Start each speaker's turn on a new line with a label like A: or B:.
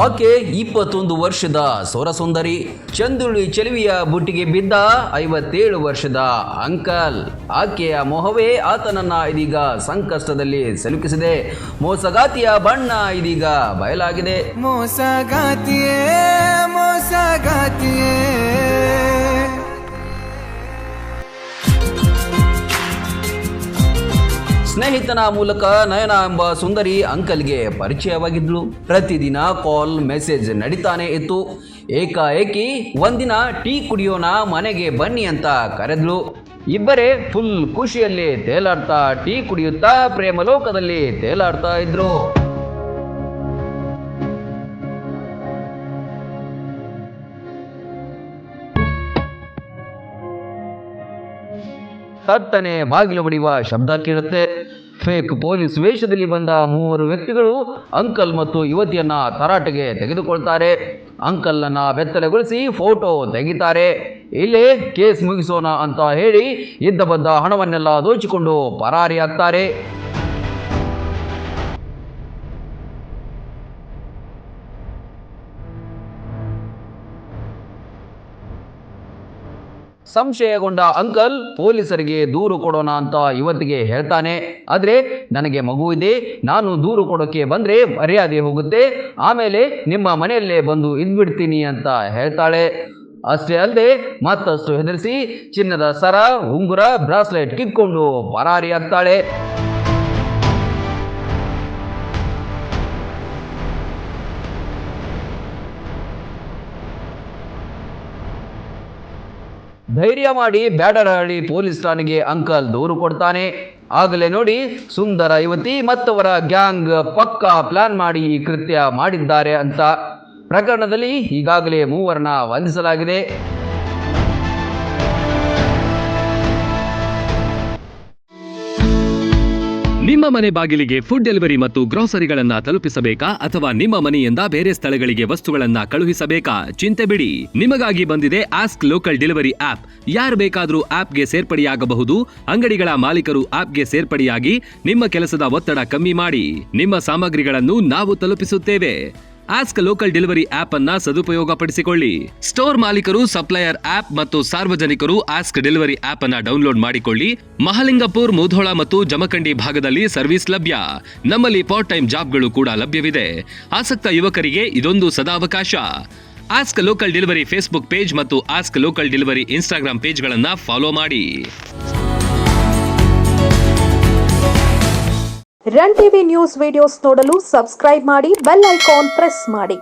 A: ಆಕೆ 21 ವರ್ಷದ ಸೊರಸುಂದರಿ. ಚಂದುಳ್ಳಿ ಚೆಲುವಿಯ ಬುಟ್ಟಿಗೆ ಬಿದ್ದ 57 ವರ್ಷದ ಅಂಕಲ್. ಆಕೆಯ ಮೊಹವೇ ಆತನನ್ನ ಇದೀಗ ಸಂಕಷ್ಟದಲ್ಲಿ ಸಿಲುಕಿಸಿದೆ. ಮೋಸಗಾತಿಯ ಬಣ್ಣ ಇದೀಗ ಬಯಲಾಗಿದೆ.
B: ಮೋಸಗಾತಿಯೇ ಮೋಸಗಾತಿಯೇ
A: ಸ್ನೇಹಿತನ ಮೂಲಕ ನಯನ ಎಂಬ ಸುಂದರಿ ಅಂಕಲ್ಗೆ ಪರಿಚಯವಾಗಿದ್ಲು. ಪ್ರತಿದಿನ ಕಾಲ್ ಮೆಸೇಜ್ ನಡೀತಾನೆ ಇತ್ತು. ಏಕಾಏಕಿ ಒಂದಿನ ಟೀ ಕುಡಿಯೋಣ ಮನೆಗೆ ಬನ್ನಿ ಅಂತ ಕರೆದ್ಲು. ಇಬ್ಬರೇ ಫುಲ್ ಖುಷಿಯಲ್ಲಿ ತೇಲಾಡ್ತಾ ಟೀ ಕುಡಿಯುತ್ತಾ ಪ್ರೇಮಲೋಕದಲ್ಲಿ ತೇಲಾಡ್ತಾ ಇದ್ರು. ತಟ್ಟನೆ ಬಾಗಿಲು ಬಡಿಯುವ ಶಬ್ದ ಕೇಳುತ್ತೆ. ಫೇಕ್ ಪೊಲೀಸ್ ವೇಷದಲ್ಲಿ ಬಂದ 3 ವ್ಯಕ್ತಿಗಳು ಅಂಕಲ್ ಮತ್ತು ಯುವತಿಯನ್ನ ತರಾಟೆಗೆ ತೆಗೆದುಕೊಳ್ತಾರೆ. ಅಂಕಲ್ನ ಬೆತ್ತಲೆಗೊಳಿಸಿ ಫೋಟೋ ತೆಗಿತಾರೆ. ಇಲ್ಲೇ ಕೇಸ್ ಮುಗಿಸೋಣ ಅಂತ ಹೇಳಿ ಇದ್ದ ಬಂದ ಹಣವನ್ನೆಲ್ಲ ದೋಚಿಕೊಂಡು ಪರಾರಿಯಾಗ್ತಾರೆ. ಸಂಶಯಗೊಂಡ ಅಂಕಲ್ ಪೊಲೀಸರಿಗೆ ದೂರು ಕೊಡೋಣ ಅಂತ ಯುವತಿಗೆ ಹೇಳ್ತಾನೆ. ಆದ್ರೆ ನನಗೆ ಮಗು ಇದೆ, ನಾನು ದೂರು ಕೊಡೋಕೆ ಬಂದ್ರೆ ಮರ್ಯಾದೆ ಹೋಗುತ್ತೆ, ಆಮೇಲೆ ನಿಮ್ಮ ಮನೆಯಲ್ಲೇ ಬಂದು ಇದ್ಬಿಡ್ತೀನಿ ಅಂತ ಹೇಳ್ತಾಳೆ. ಅಷ್ಟೇ ಅಲ್ಲದೆ ಮತ್ತಷ್ಟು ಹೆದರಿಸಿ ಚಿನ್ನದ ಸರ, ಉಂಗುರ, ಬ್ರಾಸ್ಲೆಟ್ ಕಿತ್ಕೊಂಡು ಪರಾರಿಯಾಗ್ತಾಳೆ. ಧೈರ್ಯ ಮಾಡಿ ಬ್ಯಾಡರಹಳ್ಳಿ ಪೊಲೀಸ್ ಠಾಣೆಗೆ ಅಂಕಲ್ ದೂರು ಕೊಡ್ತಾನೆ. ಆಗಲೇ ನೋಡಿ ಸುಂದರ ಯುವತಿ ಮತ್ತವರ ಗ್ಯಾಂಗ್ ಪಕ್ಕಾ ಪ್ಲಾನ್ ಮಾಡಿ ಈ ಕೃತ್ಯ ಮಾಡಿದ್ದಾರೆ ಅಂತ. ಪ್ರಕರಣದಲ್ಲಿ ಈಗಾಗಲೇ 3 ಬಂಧಿಸಲಾಗಿದೆ.
C: ನಿಮ್ಮ ಮನೆ ಬಾಗಿಲಿಗೆ ಫುಡ್ ಡೆಲಿವರಿ ಮತ್ತು ಗ್ರೋಸರಿಗಳನ್ನ ತಲುಪಿಸಬೇಕಾ ಅಥವಾ ನಿಮ್ಮ ಮನೆಯಿಂದ ಬೇರೆ ಸ್ಥಳಗಳಿಗೆ ವಸ್ತುಗಳನ್ನ ಕಳುಹಿಸಬೇಕಾ? ಚಿಂತೆ ಬಿಡಿ, ನಿಮಗಾಗಿ ಬಂದಿದೆ ಆಸ್ಕ್ ಲೋಕಲ್ ಡೆಲಿವರಿ ಆಪ್. ಯಾರು ಬೇಕಾದರೂ ಆಪ್ಗೆ ಸೇರ್ಪಡೆಯಾಗಬಹುದು. ಅಂಗಡಿಗಳ ಮಾಲೀಕರು ಆಪ್ಗೆ ಸೇರ್ಪಡೆಯಾಗಿ ನಿಮ್ಮ ಕೆಲಸದ ಒತ್ತಡ ಕಮ್ಮಿ ಮಾಡಿ ನಿಮ್ಮ ಸಾಮಗ್ರಿಗಳನ್ನು ನಾವು ತಲುಪಿಸುತ್ತೇವೆ. ಆಸ್ಕ್ ಲೋಕಲ್ ಡೆಲಿವರಿ ಆಪ್ ಅನ್ನ ಸದುಪಯೋಗಪಡಿಸಿಕೊಳ್ಳಿ. ಸ್ಟೋರ್ ಮಾಲೀಕರು, ಸಪ್ಲೈಯರ್ ಆಪ್ ಮತ್ತು ಸಾರ್ವಜನಿಕರು ಆಸ್ಕ್ ಡೆಲಿವರಿ ಆಪ್ ಅನ್ನ ಡೌನ್ಲೋಡ್ ಮಾಡಿಕೊಳ್ಳಿ. ಮಹಾಲಿಂಗಪುರ್, ಮುಧೋಳ ಮತ್ತು ಜಮಖಂಡಿ ಭಾಗದಲ್ಲಿ ಸರ್ವಿಸ್ ಲಭ್ಯ. ನಮ್ಮಲ್ಲಿ ಪಾರ್ಟ್ ಟೈಮ್ ಜಾಬ್ಗಳು ಕೂಡ ಲಭ್ಯವಿದೆ. ಆಸಕ್ತ ಯುವಕರಿಗೆ ಇದೊಂದು ಸದಾವಕಾಶ. Ask local delivery Facebook page ಮತ್ತು ಆಸ್ಕ್ ಲೋಕಲ್ ಡೆಲಿವರಿ ಇನ್ಸ್ಟಾಗ್ರಾಮ್ ಪೇಜ್ಗಳನ್ನ ಫಾಲೋ ಮಾಡಿ.
D: ರನ್ ಟಿವಿ ನ್ಯೂಸ್ ವಿಡಿಯೋಸ್ ನೋಡಲು ಸಬ್ಸ್ಕ್ರೈಬ್ ಮಾಡಿ, ಬೆಲ್ ಐಕಾನ್ ಪ್ರೆಸ್ ಮಾಡಿ.